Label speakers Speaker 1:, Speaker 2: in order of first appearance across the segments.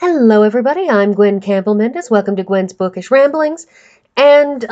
Speaker 1: Hello, everybody. I'm Gwen Campbell-Mindes. Welcome to Gwen's Bookish Ramblings. And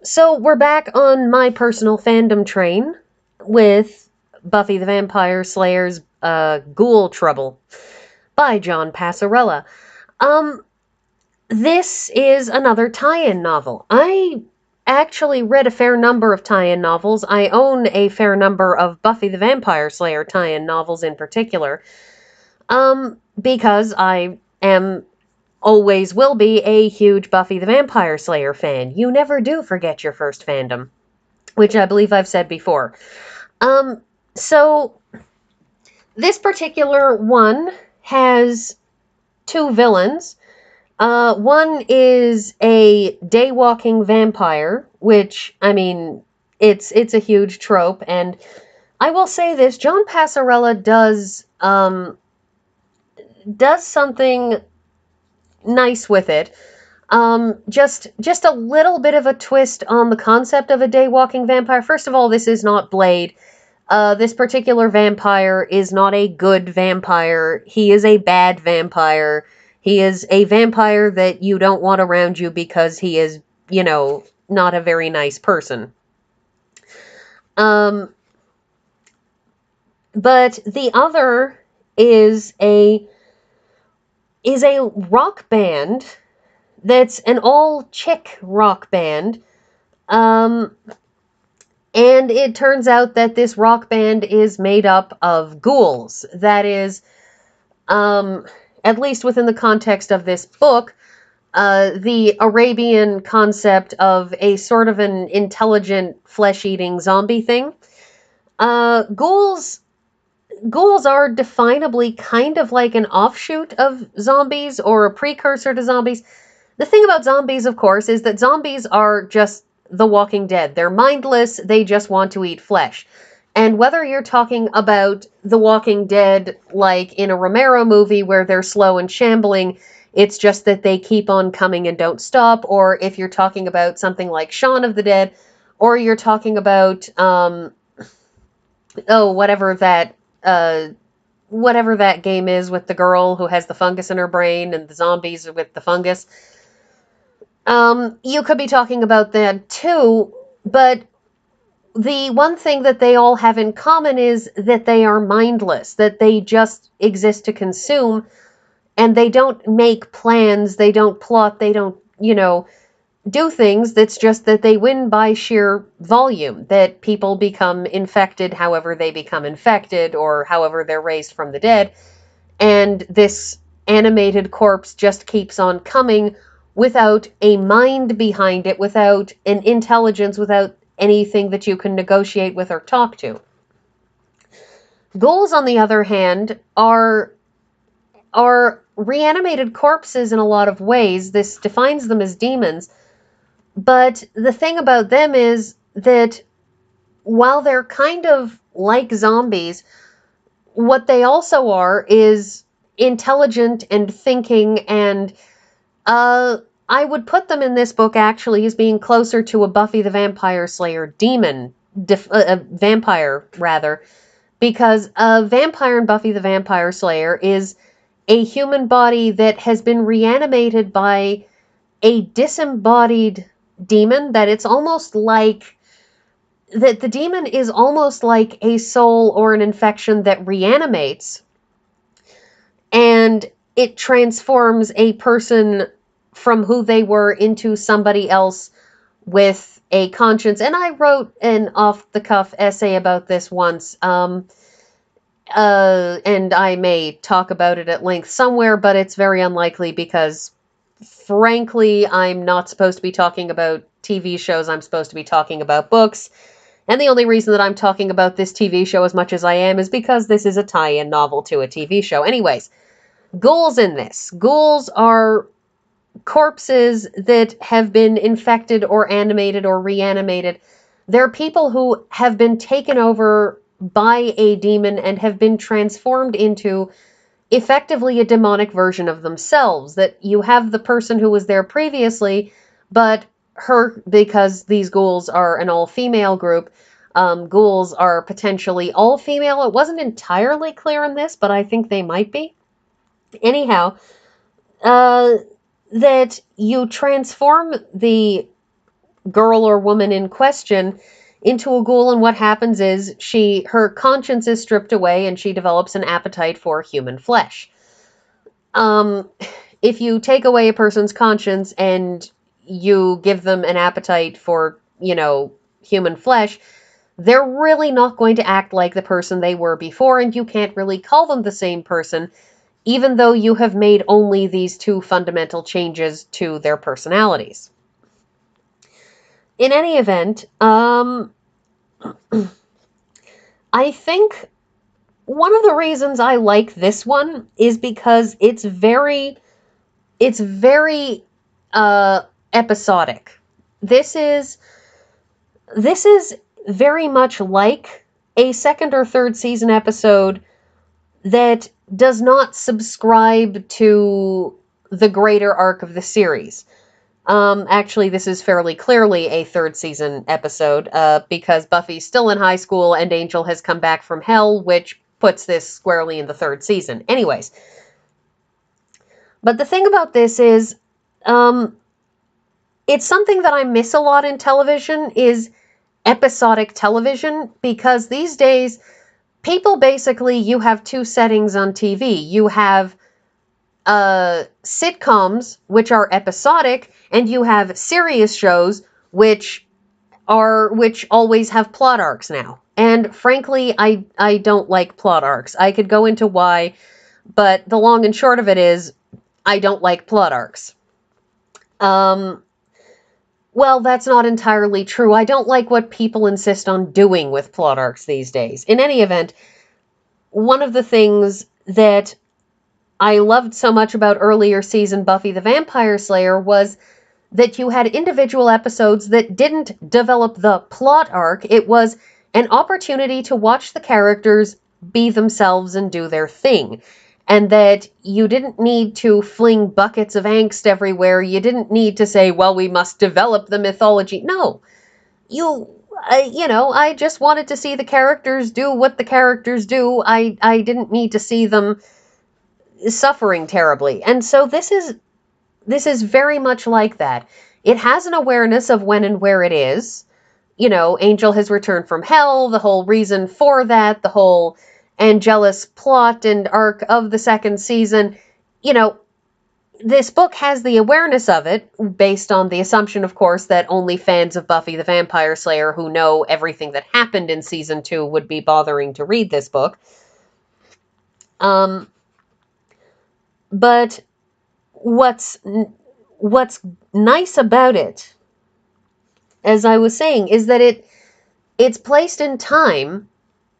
Speaker 1: so we're back on my personal fandom train with Buffy the Vampire Slayer's Ghoul Trouble by John Passarella. Um, this is another tie-in novel. I actually read a fair number of tie-in novels. I own a fair number of Buffy the Vampire Slayer tie-in novels in particular. Because I am always will be a huge Buffy the Vampire Slayer fan. You never do forget your first fandom, which I believe I've said before. So this particular one has two villains. One is a day-walking vampire, which, I mean, it's a huge trope, and I will say this, John Passarella does something nice with it. Just a little bit of a twist on the concept of a day-walking vampire. First of all, this is not Blade. This particular vampire is not a good vampire. He is a bad vampire. He is a vampire that you don't want around you because he is, not a very nice person. But the other is a rock band that's an all-chick rock band. And it turns out that this rock band is made up of ghouls. That is, at least within the context of this book, the Arabian concept of a sort of an intelligent flesh-eating zombie thing. Ghouls are definably kind of like an offshoot of zombies or a precursor to zombies. The thing about zombies, of course, is that zombies are just the Walking Dead. They're mindless, they just want to eat flesh. And whether you're talking about The Walking Dead like in a Romero movie where they're slow and shambling, it's just that they keep on coming and don't stop, or if you're talking about something like Shaun of the Dead, or you're talking about, whatever that game is with the girl who has the fungus in her brain and the zombies with the fungus. You could be talking about that too, but the one thing that they all have in common is that they are mindless, that they just exist to consume, and they don't make plans, they don't plot, they don't, do things. That's just that they win by sheer volume, that people become infected however they become infected, or however they're raised from the dead, and this animated corpse just keeps on coming without a mind behind it, without an intelligence, without anything that you can negotiate with or talk to. Ghouls, on the other hand, are reanimated corpses in a lot of ways. This defines them as demons. But the thing about them is that while they're kind of like zombies, what they also are is intelligent and thinking, and I would put them in this book actually as being closer to a Buffy the Vampire Slayer demon, a vampire rather, because a vampire in Buffy the Vampire Slayer is a human body that has been reanimated by a disembodied demon, that it's almost like that the demon is almost like a soul or an infection that reanimates, and it transforms a person from who they were into somebody else with a conscience. And I wrote an off-the-cuff essay about this once, and I may talk about it at length somewhere, but it's very unlikely because, frankly, I'm not supposed to be talking about TV shows. I'm supposed to be talking about books. And the only reason that I'm talking about this TV show as much as I am is because this is a tie-in novel to a TV show. Anyways, ghouls in this. Ghouls are corpses that have been infected or animated or reanimated. They're people who have been taken over by a demon and have been transformed into effectively a demonic version of themselves. That you have the person who was there previously, but because these ghouls are an all-female group, ghouls are potentially all-female. It wasn't entirely clear in this, but I think they might be. Anyhow, that you transform the girl or woman in question into a ghoul, and what happens is her conscience is stripped away and she develops an appetite for human flesh. Um, if you take away a person's conscience and you give them an appetite for, human flesh, they're really not going to act like the person they were before, and you can't really call them the same person, even though you have made only these two fundamental changes to their personalities. In any event, I think one of the reasons I like this one is because it's very episodic. This is very much like a second or third season episode that does not subscribe to the greater arc of the series. Actually, this is fairly clearly a third season episode, because Buffy's still in high school and Angel has come back from hell, which puts this squarely in the third season. Anyways. But the thing about this is, it's something that I miss a lot in television, is episodic television, because these days, you have two settings on TV. You have sitcoms, which are episodic, and you have serious shows, which always have plot arcs now. And frankly, I don't like plot arcs. I could go into why, but the long and short of it is, I don't like plot arcs. Well, that's not entirely true. I don't like what people insist on doing with plot arcs these days. In any event, one of the things that I loved so much about earlier season Buffy the Vampire Slayer was that you had individual episodes that didn't develop the plot arc. It was an opportunity to watch the characters be themselves and do their thing. And that you didn't need to fling buckets of angst everywhere. You didn't need to say, well, we must develop the mythology. No. I just wanted to see the characters do what the characters do. I didn't need to see them suffering terribly. And so this is very much like that. It has an awareness of when and where it is. Angel has returned from hell, the whole reason for that, the whole Angelus plot and arc of the second season. This book has the awareness of it, based on the assumption, of course, that only fans of Buffy the Vampire Slayer who know everything that happened in season 2 would be bothering to read this book. But what's nice about it, as I was saying, is that it's placed in time,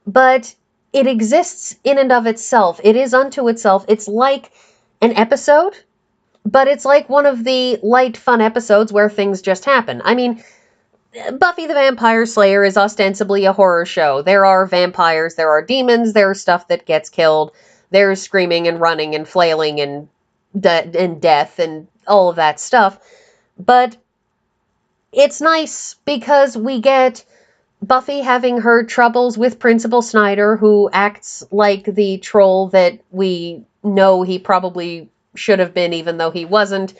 Speaker 1: but it exists in and of itself. It is unto itself. It's like an episode, but it's like one of the light, fun episodes where things just happen. I mean, Buffy the Vampire Slayer is ostensibly a horror show. There are vampires, there are demons, there's stuff that gets killed, there's screaming and running and flailing and death and all of that stuff. But it's nice because we get Buffy having her troubles with Principal Snyder, who acts like the troll that we know he probably should have been, even though he wasn't.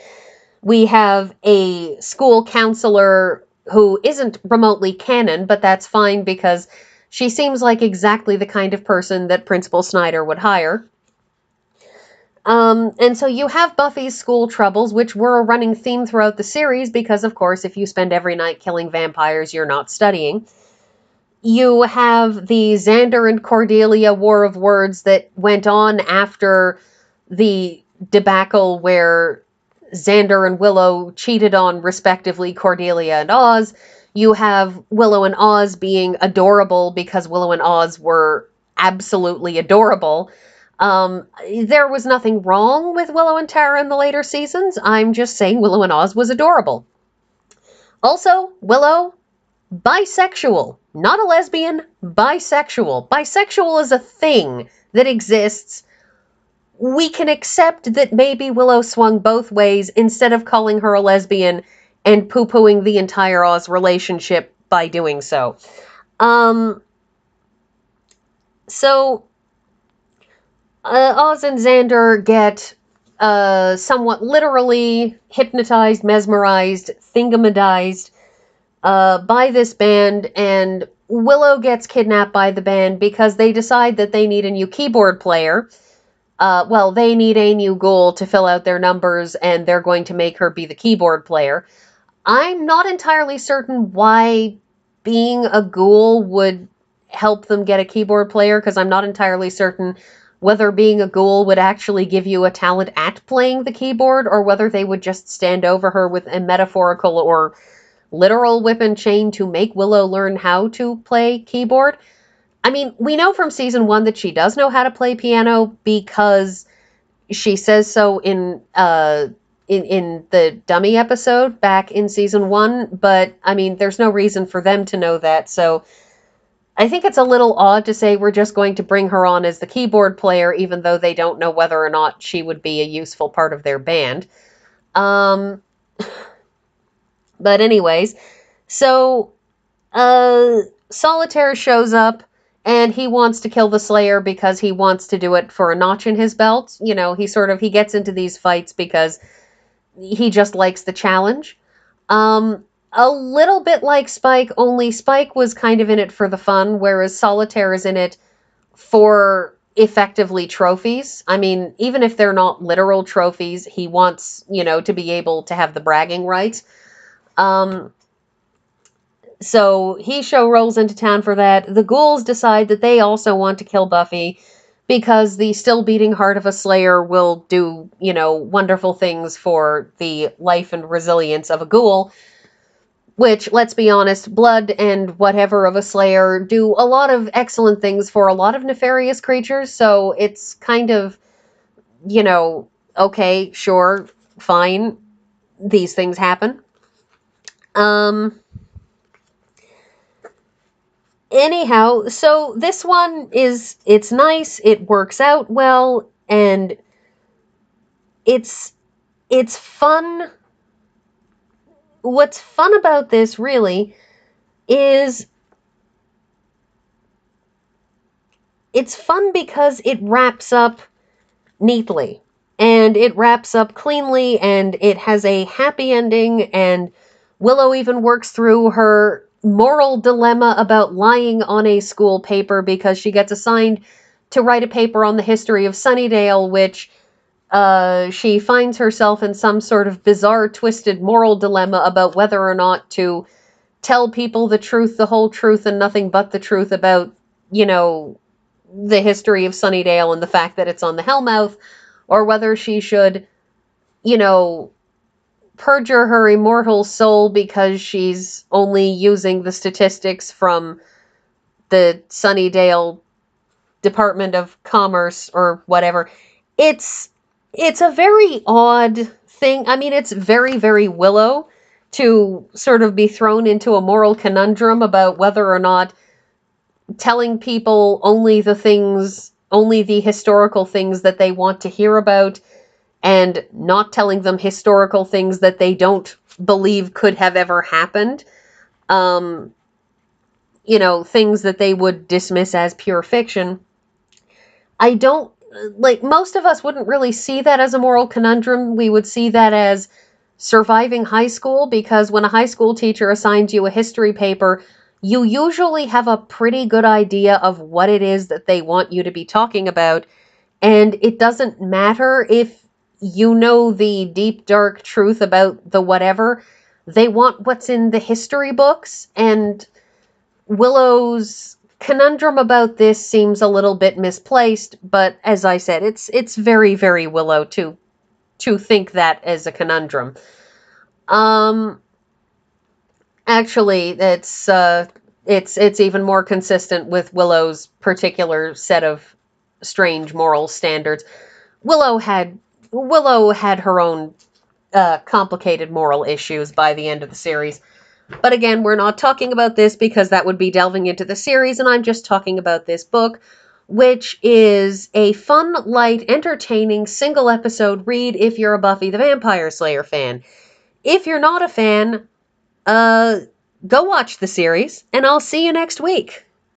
Speaker 1: We have a school counselor who isn't remotely canon, but that's fine because she seems like exactly the kind of person that Principal Snyder would hire. And so you have Buffy's school troubles, which were a running theme throughout the series because, of course, if you spend every night killing vampires, you're not studying. You have the Xander and Cordelia war of words that went on after the debacle where Xander and Willow cheated on, respectively, Cordelia and Oz. You have Willow and Oz being adorable because Willow and Oz were absolutely adorable. There was nothing wrong with Willow and Tara in the later seasons. I'm just saying Willow and Oz was adorable. Also, Willow, bisexual. Not a lesbian, bisexual. Bisexual is a thing that exists. We can accept that maybe Willow swung both ways instead of calling her a lesbian and poo-pooing the entire Oz relationship by doing so. Oz and Xander get somewhat literally hypnotized, mesmerized, thingamadized by this band, and Willow gets kidnapped by the band because they decide that they need a new keyboard player. Well, they need a new ghoul to fill out their numbers, and they're going to make her be the keyboard player. I'm not entirely certain why being a ghoul would help them get a keyboard player, because I'm not entirely certain whether being a ghoul would actually give you a talent at playing the keyboard, or whether they would just stand over her with a metaphorical or literal whip and chain to make Willow learn how to play keyboard. I mean, we know from season 1 that she does know how to play piano because she says so in the dummy episode back in season 1, but I mean, there's no reason for them to know that, so I think it's a little odd to say we're just going to bring her on as the keyboard player, even though they don't know whether or not she would be a useful part of their band. But anyways, so Solitaire shows up, and he wants to kill the Slayer because he wants to do it for a notch in his belt. You know, he gets into these fights because he just likes the challenge. A little bit like Spike, only Spike was kind of in it for the fun, whereas Solitaire is in it for effectively trophies. I mean, even if they're not literal trophies, he wants, to be able to have the bragging rights. So he rolls into town for that. The ghouls decide that they also want to kill Buffy because the still beating heart of a Slayer will do, wonderful things for the life and resilience of a ghoul. Which, let's be honest, blood and whatever of a Slayer do a lot of excellent things for a lot of nefarious creatures, so it's kind of, okay, sure, fine, these things happen. Anyhow, so this one it's nice, it works out well, and it's fun. What's fun about this, really, is it's fun because it wraps up neatly, and it wraps up cleanly, and it has a happy ending, and Willow even works through her moral dilemma about lying on a school paper because she gets assigned to write a paper on the history of Sunnydale, which she finds herself in some sort of bizarre, twisted moral dilemma about whether or not to tell people the truth, the whole truth, and nothing but the truth about, the history of Sunnydale and the fact that it's on the Hellmouth, or whether she should, perjure her immortal soul because she's only using the statistics from the Sunnydale Department of Commerce or whatever. It's a very odd thing. I mean, it's very, very Willow to sort of be thrown into a moral conundrum about whether or not telling people only the historical things that they want to hear about, and not telling them historical things that they don't believe could have ever happened. Things that they would dismiss as pure fiction. I don't, most of us wouldn't really see that as a moral conundrum. We would see that as surviving high school, because when a high school teacher assigns you a history paper, you usually have a pretty good idea of what it is that they want you to be talking about, and it doesn't matter if you know the deep, dark truth about the whatever. They want what's in the history books, and Willow's conundrum about this seems a little bit misplaced, but as I said, it's very, very Willow to think that as a conundrum. Actually, it's even more consistent with Willow's particular set of strange moral standards. Willow had her own complicated moral issues by the end of the series. But again, we're not talking about this because that would be delving into the series, and I'm just talking about this book, which is a fun, light, entertaining, single episode read if you're a Buffy the Vampire Slayer fan. If you're not a fan, go watch the series, and I'll see you next week.